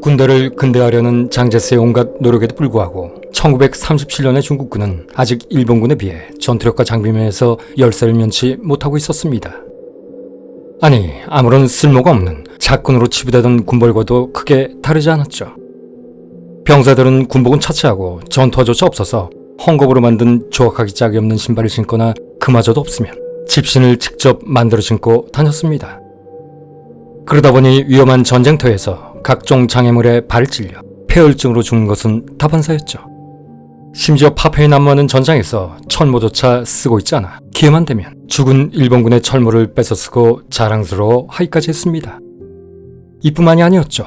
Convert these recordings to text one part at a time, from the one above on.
군대를 근대화하려는 장제스의 온갖 노력에도 불구하고 1937년의 중국군은 아직 일본군에 비해 전투력과 장비면에서 열세를 면치 못하고 있었습니다. 아니, 아무런 쓸모가 없는 작군으로 치부되던 군벌과도 크게 다르지 않았죠. 병사들은 군복은 차치하고 전투화조차 없어서 헝겊으로 만든 조각하기 짝이 없는 신발을 신거나 그마저도 없으면 집신을 직접 만들어 신고 다녔습니다. 그러다 보니 위험한 전쟁터에서 각종 장애물에 발을 찔려 폐혈증으로 죽는 것은 다반사였죠. 심지어 파편이 난무하는 전장에서 철모조차 쓰고 있지 않아 기회만 되면 죽은 일본군의 철모를 뺏어 쓰고 자랑스러워 하기까지 했습니다. 이뿐만이 아니었죠.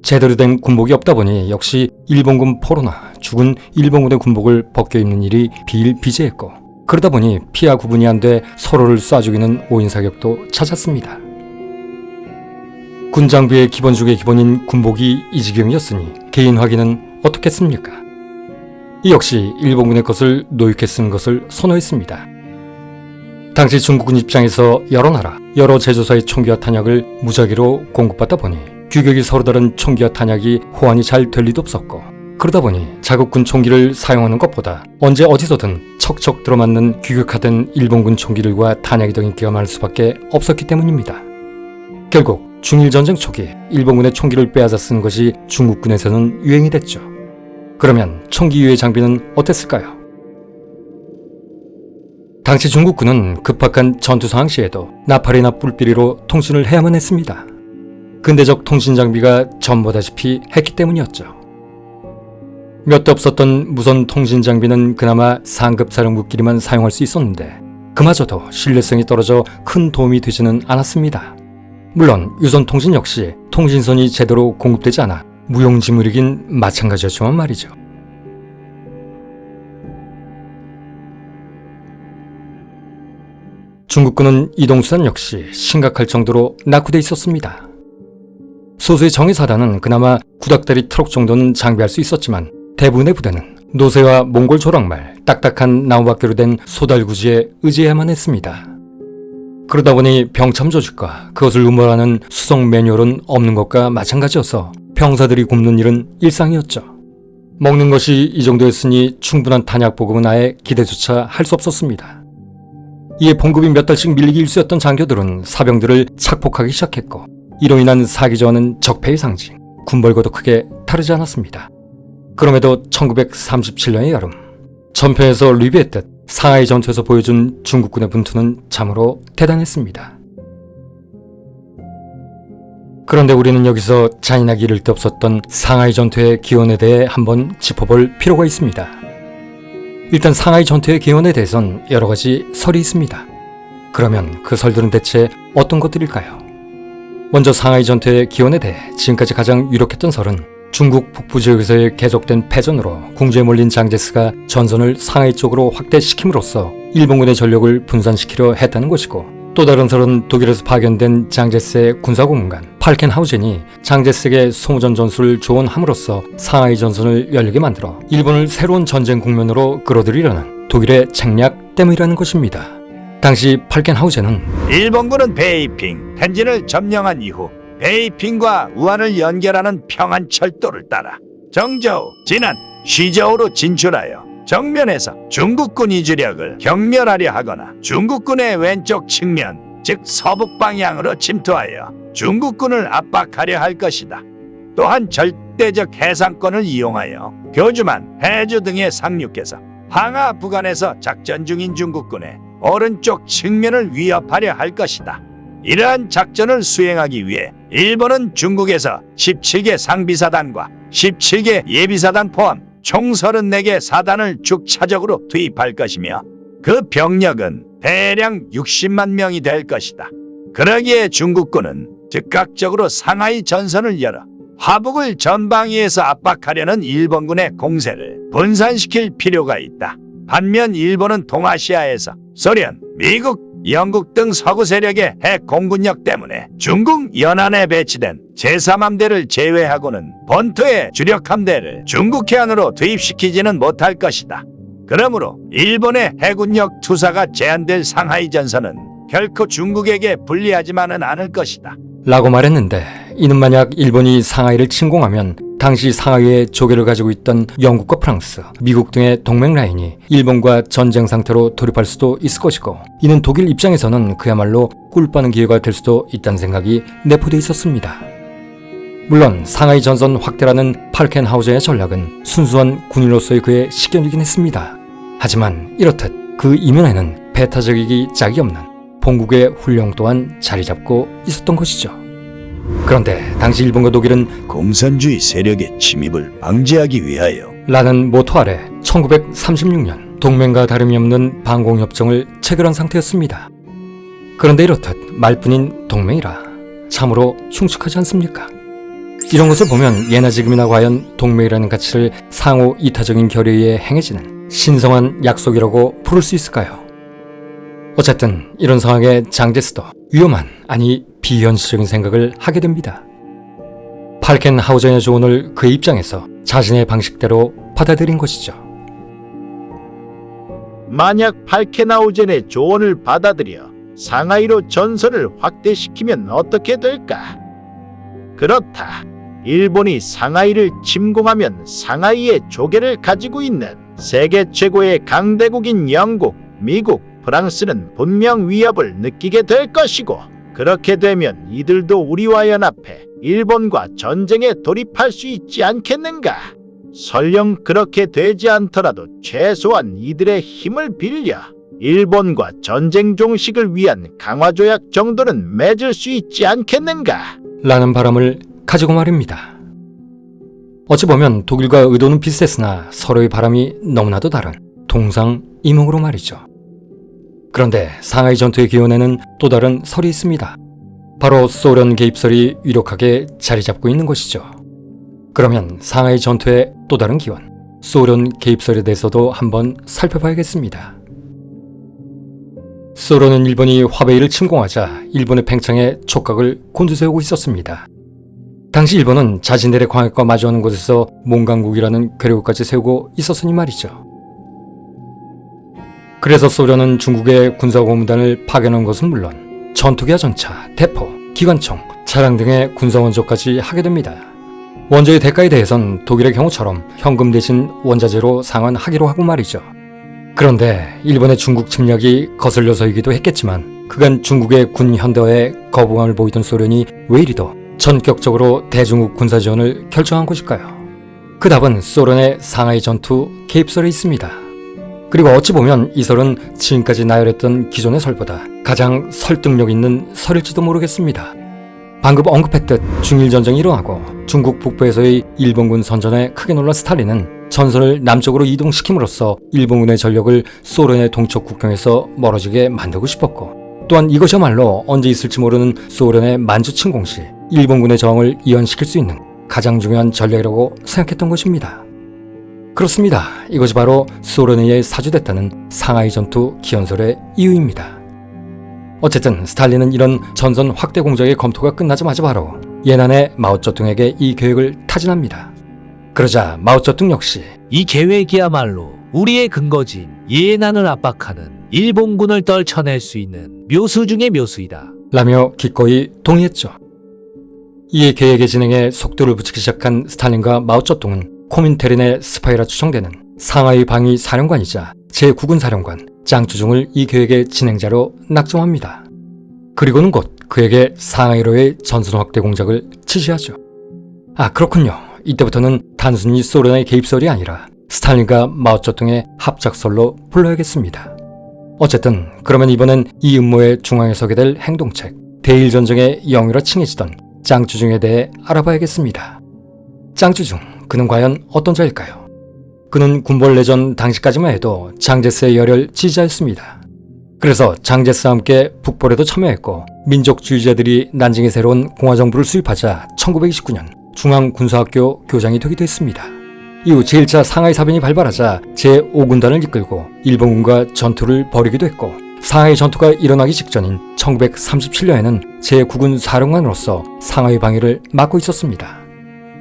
제대로 된 군복이 없다 보니 역시 일본군 포로나 죽은 일본군의 군복을 벗겨 입는 일이 비일비재했고, 그러다 보니 피와 구분이 안 돼 서로를 쏴 죽이는 오인사격도 잦았습니다. 군장비의 기본 중의 기본인 군복이 이 지경이었으니 개인 확인은 어떻겠습니까? 이 역시 일본군의 것을 노획해 쓰는 것을 선호했습니다. 당시 중국군 입장에서 여러 나라, 여러 제조사의 총기와 탄약을 무작위로 공급받다 보니 규격이 서로 다른 총기와 탄약이 호환이 잘 될 리도 없었고, 그러다 보니 자국군 총기를 사용하는 것보다 언제 어디서든 척척 들어맞는 규격화된 일본군 총기들과 탄약이 더 인기가 많을 수밖에 없었기 때문입니다. 결국 중일전쟁 초기 일본군의 총기를 빼앗아 쓰는 것이 중국군에서는 유행이 됐죠. 그러면 총기 이외의 장비는 어땠을까요? 당시 중국군은 급박한 전투 상황 시에도 나팔이나 뿔비리로 통신을 해야만 했습니다. 근대적 통신 장비가 전보다시피 했기 때문이었죠. 몇 대 없었던 무선 통신 장비는 그나마 상급 사령부끼리만 사용할 수 있었는데 그마저도 신뢰성이 떨어져 큰 도움이 되지는 않았습니다. 물론 유선 통신 역시 통신선이 제대로 공급되지 않아 무용지물이긴 마찬가지였지만 말이죠. 중국군은 이동수단 역시 심각할 정도로 낙후돼 있었습니다. 소수의 정예사단은 그나마 구닥다리 트럭 정도는 장비할 수 있었지만 대부분의 부대는 노새와 몽골 조랑말, 딱딱한 나무밖으로 된 소달구지에 의지해야만 했습니다. 그러다 보니 병참 조직과 그것을 음모하는 수송 매뉴얼은 없는 것과 마찬가지여서 병사들이 굶는 일은 일상이었죠. 먹는 것이 이 정도였으니 충분한 탄약 보급은 아예 기대조차 할 수 없었습니다. 이에 봉급이 몇 달씩 밀리기 일쑤였던 장교들은 사병들을 착폭하기 시작했고, 이로 인한 사기 저하는 적폐의 상징, 군벌과도 크게 다르지 않았습니다. 그럼에도 1937년의 여름, 전편에서 리뷰했듯 상하이 전투에서 보여준 중국군의 분투는 참으로 대단했습니다. 그런데 우리는 여기서 잔인하기 이를 데 없었던 상하이 전투의 기원에 대해 한번 짚어볼 필요가 있습니다. 일단 상하이 전투의 기원에 대해선 여러 가지 설이 있습니다. 그러면 그 설들은 대체 어떤 것들일까요? 먼저 상하이 전투의 기원에 대해 지금까지 가장 유력했던 설은 중국 북부 지역에서의 계속된 패전으로 궁지에 몰린 장제스가 전선을 상하이 쪽으로 확대시킴으로써 일본군의 전력을 분산시키려 했다는 것이고, 또 다른 설은 독일에서 파견된 장제스의 군사고문관 팔켄하우젠이 장제스에게 송우전 전술을 조언함으로써 상하이 전선을 열리게 만들어 일본을 새로운 전쟁 국면으로 끌어들이려는 독일의 책략 때문이라는 것입니다. 당시 팔켄하우젠은 일본군은 베이핑, 텐진을 점령한 이후 베이핑과 우한을 연결하는 평안 철도를 따라 정저우, 진안, 쉬저우로 진출하여 정면에서 중국군이 주력을 경멸하려 하거나 중국군의 왼쪽 측면, 즉 서북 방향으로 침투하여 중국군을 압박하려 할 것이다. 또한 절대적 해상권을 이용하여 교주만, 해주 등에 상륙해서 항하 부간에서 작전 중인 중국군의 오른쪽 측면을 위협하려 할 것이다. 이러한 작전을 수행하기 위해 일본은 중국에서 17개 상비사단과 17개 예비사단 포함 총 34개 사단을 축차적으로 투입할 것이며, 그 병력은 대략 60만 명이 될 것이다. 그러기에 중국군은 즉각적으로 상하이 전선을 열어 화북을 전방위에서 압박하려는 일본군의 공세를 분산시킬 필요가 있다. 반면 일본은 동아시아에서 소련, 미국, 영국 등 서구 세력의 핵 공군력 때문에 중국 연안에 배치된 제3함대를 제외하고는 본토의 주력 함대를 중국 해안으로 투입시키지는 못할 것이다. 그러므로 일본의 해군력 투사가 제한될 상하이 전선은 결코 중국에게 불리하지만은 않을 것이다. 라고 말했는데, 이는 만약 일본이 상하이를 침공하면 당시 상하이에 조개를 가지고 있던 영국과 프랑스, 미국 등의 동맹 라인이 일본과 전쟁 상태로 돌입할 수도 있을 것이고, 이는 독일 입장에서는 그야말로 꿀 빠는 기회가 될 수도 있다는 생각이 내포되어 있었습니다. 물론 상하이 전선 확대라는 팔켄하우젠의 전략은 순수한 군인으로서의 그의 식견이긴 했습니다. 하지만 이렇듯 그 이면에는 배타적이기 짝이 없는 본국의 훈령 또한 자리 잡고 있었던 것이죠. 그런데 당시 일본과 독일은 공산주의 세력의 침입을 방지하기 위하여 라는 모토 아래 1936년 동맹과 다름이 없는 방공협정을 체결한 상태였습니다. 그런데 이렇듯 말뿐인 동맹이라 참으로 흉측하지 않습니까? 이런 것을 보면 예나 지금이나 과연 동맹이라는 가치를 상호 이타적인 결의에 행해지는 신성한 약속이라고 부를 수 있을까요? 어쨌든 이런 상황에 장제스도 위험한, 아니 비현실적인 생각을 하게 됩니다. 팔켄하우젠의 조언을 그의 입장에서 자신의 방식대로 받아들인 것이죠. 만약 팔켄하우젠의 조언을 받아들여 상하이로 전선을 확대시키면 어떻게 될까? 그렇다. 일본이 상하이를 침공하면 상하이의 조개를 가지고 있는 세계 최고의 강대국인 영국, 미국, 프랑스는 분명 위협을 느끼게 될 것이고, 그렇게 되면 이들도 우리와 연합해 일본과 전쟁에 돌입할 수 있지 않겠는가? 설령 그렇게 되지 않더라도 최소한 이들의 힘을 빌려 일본과 전쟁 종식을 위한 강화조약 정도는 맺을 수 있지 않겠는가? 라는 바람을 가지고 말입니다. 어찌 보면 독일과 의도는 비슷했으나 서로의 바람이 너무나도 다른 동상이몽으로 말이죠. 그런데 상하이 전투의 기원에는 또 다른 설이 있습니다. 바로 소련 개입설이 유력하게 자리 잡고 있는 것이죠. 그러면 상하이 전투의 또 다른 기원, 소련 개입설에 대해서도 한번 살펴봐야겠습니다. 소련은 일본이 화베이를 침공하자 일본의 팽창에 촉각을 곤두세우고 있었습니다. 당시 일본은 자신들의 광역과 마주하는 곳에서 몽강국이라는 괴력까지 세우고 있었으니 말이죠. 그래서 소련은 중국의 군사고문단을 파견한 것은 물론 전투기와 전차, 대포, 기관총, 차량 등의 군사원조까지 하게 됩니다. 원조의 대가에 대해선 독일의 경우처럼 현금 대신 원자재로 상환하기로 하고 말이죠. 그런데 일본의 중국 침략이 거슬려서이기도 했겠지만 그간 중국의 군 현대화에 거부감을 보이던 소련이 왜 이리도 전격적으로 대중국 군사 지원을 결정한 것일까요? 그 답은 소련의 상하이 전투 개입설에 있습니다. 그리고 어찌 보면 이 설은 지금까지 나열했던 기존의 설보다 가장 설득력 있는 설일지도 모르겠습니다. 방금 언급했듯 중일전쟁이 일어나고 중국 북부에서의 일본군 선전에 크게 놀란 스탈린은 전선을 남쪽으로 이동시킴으로써 일본군의 전력을 소련의 동쪽 국경에서 멀어지게 만들고 싶었고, 또한 이것이야말로 언제 있을지 모르는 소련의 만주 침공 시 일본군의 저항을 이연시킬 수 있는 가장 중요한 전략이라고 생각했던 것입니다. 그렇습니다. 이것이 바로 소련에 의해 사주됐다는 상하이 전투 기원설의 이유입니다. 어쨌든 스탈린은 이런 전선 확대 공작의 검토가 끝나자마자 바로 예난의 마오쩌둥에게 이 계획을 타진합니다. 그러자 마오쩌둥 역시 이 계획이야말로 우리의 근거지인 예난을 압박하는 일본군을 떨쳐낼 수 있는 묘수 중의 묘수이다 라며 기꺼이 동의했죠. 이에 계획의 진행에 속도를 붙이기 시작한 스탈린과 마오쩌둥은 코민테린의 스파이라 추정되는 상하이 방위 사령관이자 제9군 사령관 짱추중을 이 계획의 진행자로 낙점합니다. 그리고는 곧 그에게 상하이로의 전선 확대 공작을 지시하죠. 아, 그렇군요. 이때부터는 단순히 소련의 개입설이 아니라 스탈린과 마오쩌둥의 합작설로 불러야겠습니다. 어쨌든 그러면 이번엔 이 음모의 중앙에 서게 될 행동책, 대일전쟁의 영유라 칭해지던 짱추중에 대해 알아봐야겠습니다. 짱추중, 그는 과연 어떤 자일까요? 그는 군벌내전 당시까지만 해도 장제스의 열혈 지지자였습니다. 그래서 장제스와 함께 북벌에도 참여했고, 민족주의자들이 난징의 새로운 공화정부를 수립하자 1929년 중앙군사학교 교장이 되기도 했습니다. 이후 제1차 상하이 사변이 발발하자 제5군단을 이끌고 일본군과 전투를 벌이기도 했고, 상하이 전투가 일어나기 직전인 1937년에는 제9군 사령관으로서 상하이 방위를 맡고 있었습니다.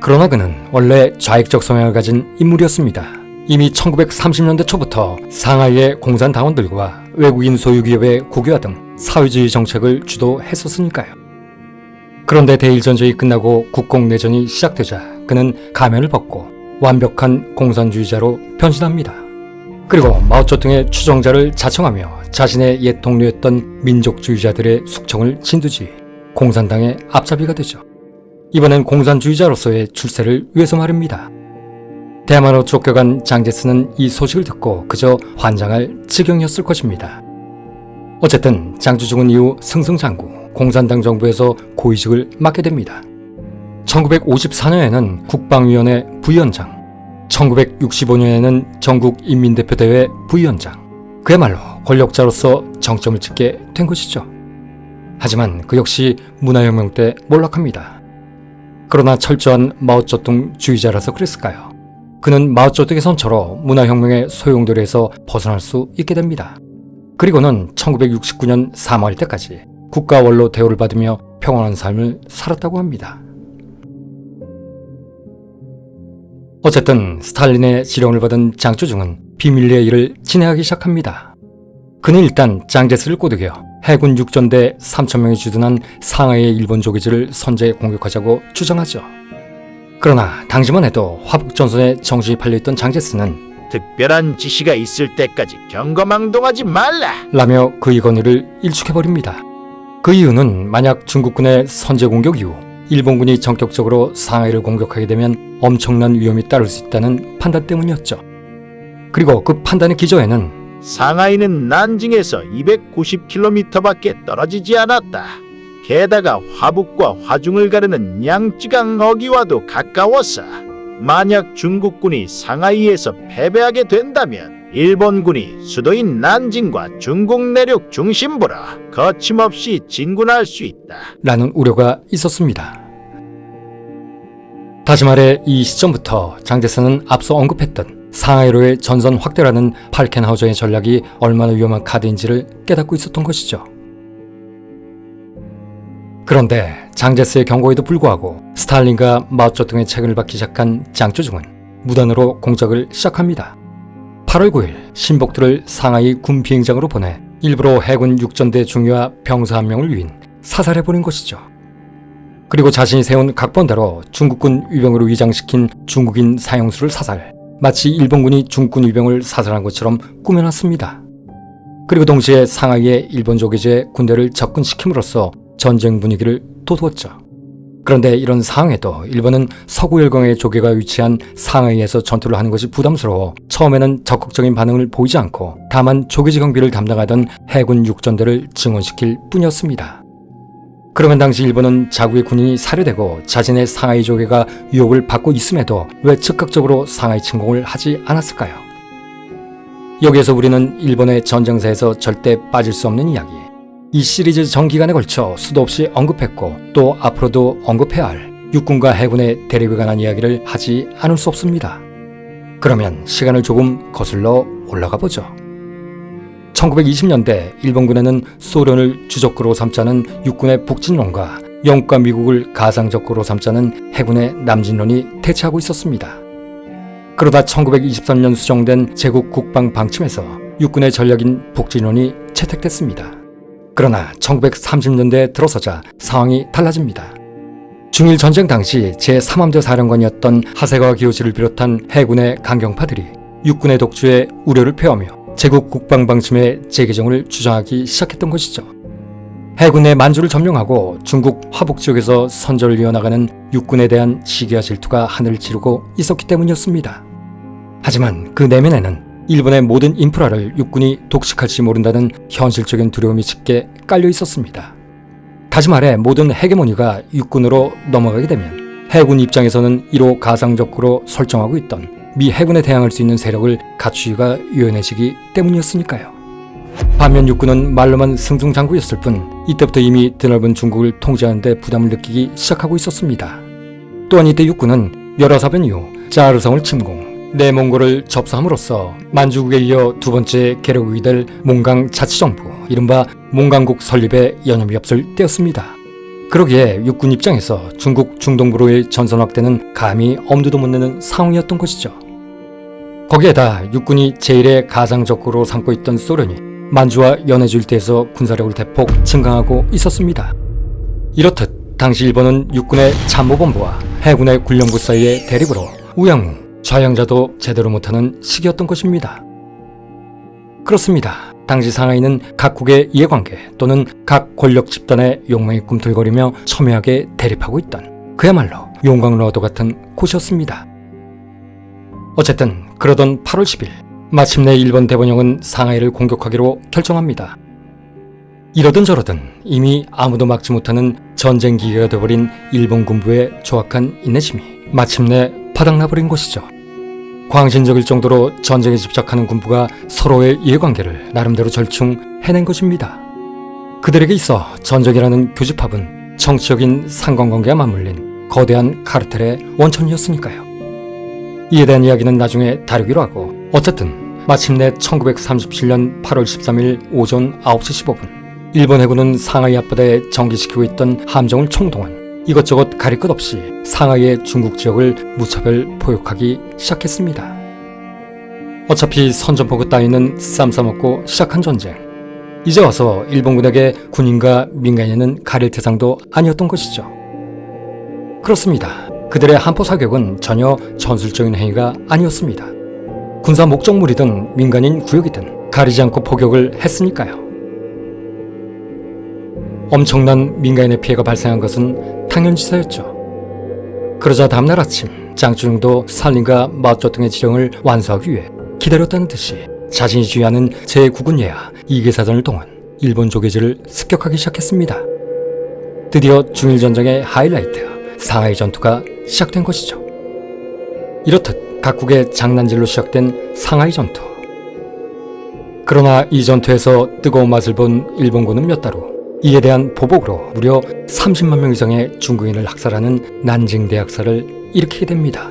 그러나 그는 원래 좌익적 성향을 가진 인물이었습니다. 이미 1930년대 초부터 상하이의 공산당원들과 외국인 소유기업의 국유화 등 사회주의 정책을 주도했었으니까요. 그런데 대일전쟁이 끝나고 국공내전이 시작되자 그는 가면을 벗고 완벽한 공산주의자로 변신합니다. 그리고 마오쩌둥의 추종자를 자청하며 자신의 옛 동료였던 민족주의자들의 숙청을 진두지 공산당의 앞잡이가 되죠. 이번엔 공산주의자로서의 출세를 위해서 말입니다. 대만으로 쫓겨간 장제스는 이 소식을 듣고 그저 환장할 지경이었을 것입니다. 어쨌든 장주중은 이후 승승장구 공산당 정부에서 고위직을 맡게 됩니다. 1954년에는 국방위원회 부위원장, 1965년에는 전국인민대표대회 부위원장, 그야말로 권력자로서 정점을 찍게 된 것이죠. 하지만 그 역시 문화혁명 때 몰락합니다. 그러나 철저한 마오쩌둥 주의자라서 그랬을까요? 그는 마오쩌둥의 선처로 문화혁명의 소용돌이에서 벗어날 수 있게 됩니다. 그리고는 1969년 사망할 때까지 국가원로 대우를 받으며 평온한 삶을 살았다고 합니다. 어쨌든 스탈린의 지령을 받은 장주중은 비밀리에 일을 진행하기 시작합니다. 그는 일단 장제스를 꼬드겨 해군 육전대 3,000명이 주둔한 상하이의 일본 조기지를 선제 공격하자고 주장하죠. 그러나 당시만 해도 화북전선에 정신이 팔려있던 장제스는 특별한 지시가 있을 때까지 경거망동하지 말라. 라며 그의 권위를 일축해버립니다. 그 이유는 만약 중국군의 선제 공격 이후 일본군이 전격적으로 상하이를 공격하게 되면 엄청난 위험이 따를 수 있다는 판단 때문이었죠. 그리고 그 판단의 기저에는 상하이는 난징에서 290km밖에 떨어지지 않았다. 게다가 화북과 화중을 가르는 양쯔강 어기와도 가까워서 만약 중국군이 상하이에서 패배하게 된다면 일본군이 수도인 난징과 중국 내륙 중심부로 거침없이 진군할 수 있다. 라는 우려가 있었습니다. 다시 말해 이 시점부터 장제스는 앞서 언급했던 상하이로의 전선 확대라는 팔켄하우저의 전략이 얼마나 위험한 카드인지를 깨닫고 있었던 것이죠. 그런데 장제스의 경고에도 불구하고 스탈린과 마오쩌둥의 책을 받기 시작한 장주중은 무단으로 공작을 시작합니다. 8월 9일 신복들을 상하이 군 비행장으로 보내 일부러 해군 육전대 중위와 병사 한 명을 위인 사살해버린 것이죠. 그리고 자신이 세운 각본대로 중국군 위병으로 위장시킨 중국인 사형수를 사살, 마치 일본군이 중국군 위병을 사살한 것처럼 꾸며놨습니다. 그리고 동시에 상하이의 일본 조기제 군대를 접근시킴으로써 전쟁 분위기를 돋웠죠. 그런데 이런 상황에도 일본은 서구열강의 조계가 위치한 상하이에서 전투를 하는 것이 부담스러워 처음에는 적극적인 반응을 보이지 않고 다만 조기지 경비를 담당하던 해군 육전대를 증원시킬 뿐이었습니다. 그러면 당시 일본은 자국의 군인이 살해되고 자신의 상하이 조계가 위협을 받고 있음에도 왜 즉각적으로 상하이 침공을 하지 않았을까요? 여기에서 우리는 일본의 전쟁사에서 절대 빠질 수 없는 이야기, 이 시리즈 전 기간에 걸쳐 수도 없이 언급했고 또 앞으로도 언급해야 할 육군과 해군의 대립에 관한 이야기를 하지 않을 수 없습니다. 그러면 시간을 조금 거슬러 올라가 보죠. 1920년대 일본군에는 소련을 주적구로 삼자는 육군의 북진론과 영국과 미국을 가상적구로 삼자는 해군의 남진론이 대치하고 있었습니다. 그러다 1923년 수정된 제국 국방 방침에서 육군의 전략인 북진론이 채택됐습니다. 그러나 1930년대에 들어서자 상황이 달라집니다. 중일 전쟁 당시 제3함대 사령관이었던 하세가와 기요시를 비롯한 해군의 강경파들이 육군의 독주에 우려를 표하며 제국 국방 방침의 재개정을 주장하기 시작했던 것이죠. 해군의 만주를 점령하고 중국 화북 지역에서 선전을 이어나가는 육군에 대한 시기와 질투가 하늘을 찌르고 있었기 때문이었습니다. 하지만 그 내면에는 일본의 모든 인프라를 육군이 독식할지 모른다는 현실적인 두려움이 짙게 깔려 있었습니다. 다시 말해 모든 헤게모니가 육군으로 넘어가게 되면 해군 입장에서는 이로 가상적으로 설정하고 있던 미 해군에 대항할 수 있는 세력을 갖추기가 유연해지기 때문이었으니까요. 반면 육군은 말로만 승승장구였을 뿐 이때부터 이미 드넓은 중국을 통제하는 데 부담을 느끼기 시작하고 있었습니다. 또한 이때 육군은 열화사변 이후 자르성을 침공, 내몽골을 접수함으로써 만주국에 이어 두 번째 개력국이 될 몽강 자치정부, 이른바 몽강국 설립에 여념이 없을 때였습니다. 그러기에 육군 입장에서 중국 중동부로의 전선 확대는 감히 엄두도 못 내는 상황이었던 것이죠. 거기에다 육군이 제1의 가상적으로 삼고 있던 소련이 만주와 연해주 일대에서 군사력을 대폭 증강하고 있었습니다. 이렇듯 당시 일본은 육군의 참모본부와 해군의 군령부 사이의 대립으로 우양우, 좌양자도 제대로 못하는 시기였던 것입니다. 그렇습니다. 당시 상하이는 각국의 이해관계 또는 각 권력 집단의 욕망이 꿈틀거리며 첨예하게 대립하고 있던 그야말로 용광로와도 같은 곳이었습니다. 어쨌든 그러던 8월 10일 마침내 일본 대본령은 상하이를 공격하기로 결정합니다. 이러든 저러든 이미 아무도 막지 못하는 전쟁 기계가 되어버린 일본 군부의 조악한 인내심이 마침내 바닥나버린 것이죠. 광신적일 정도로 전쟁에 집착하는 군부가 서로의 이해관계를 나름대로 절충 해낸 것입니다. 그들에게 있어 전쟁이라는 교집합은 정치적인 상관관계와 맞물린 거대한 카르텔의 원천이었으니까요. 이에 대한 이야기는 나중에 다루기로 하고, 어쨌든 마침내 1937년 8월 13일 오전 9시 15분 일본 해군은 상하이 앞바다에 정기시키고 있던 함정을 총동원, 이것저것 가릴 것 없이 상하이의 중국 지역을 무차별 포격하기 시작했습니다. 어차피 선전포고 따위는 쌈 싸먹고 시작한 전쟁, 이제 와서 일본군에게 군인과 민간인은 가릴 대상도 아니었던 것이죠. 그렇습니다. 그들의 한포 사격은 전혀 전술적인 행위가 아니었습니다. 군사 목적물이든 민간인 구역이든 가리지 않고 포격을 했으니까요. 엄청난 민간인의 피해가 발생한 것은 당연지사였죠. 그러자 다음날 아침 장춘웅도 산림과 마오쩌 등의 지령을 완수하기 위해 기다렸다는 듯이 자신이 주의하는 제9군 예하 2개 사단을 동원 일본 조계지를 습격하기 시작했습니다. 드디어 중일전쟁의 하이라이트 상하이 전투가 시작된 것이죠. 이렇듯 각국의 장난질로 시작된 상하이 전투. 그러나 이 전투에서 뜨거운 맛을 본 일본군은 몇 달 후 이에 대한 보복으로 무려 30만 명 이상의 중국인을 학살하는 난징 대학살을 일으키게 됩니다.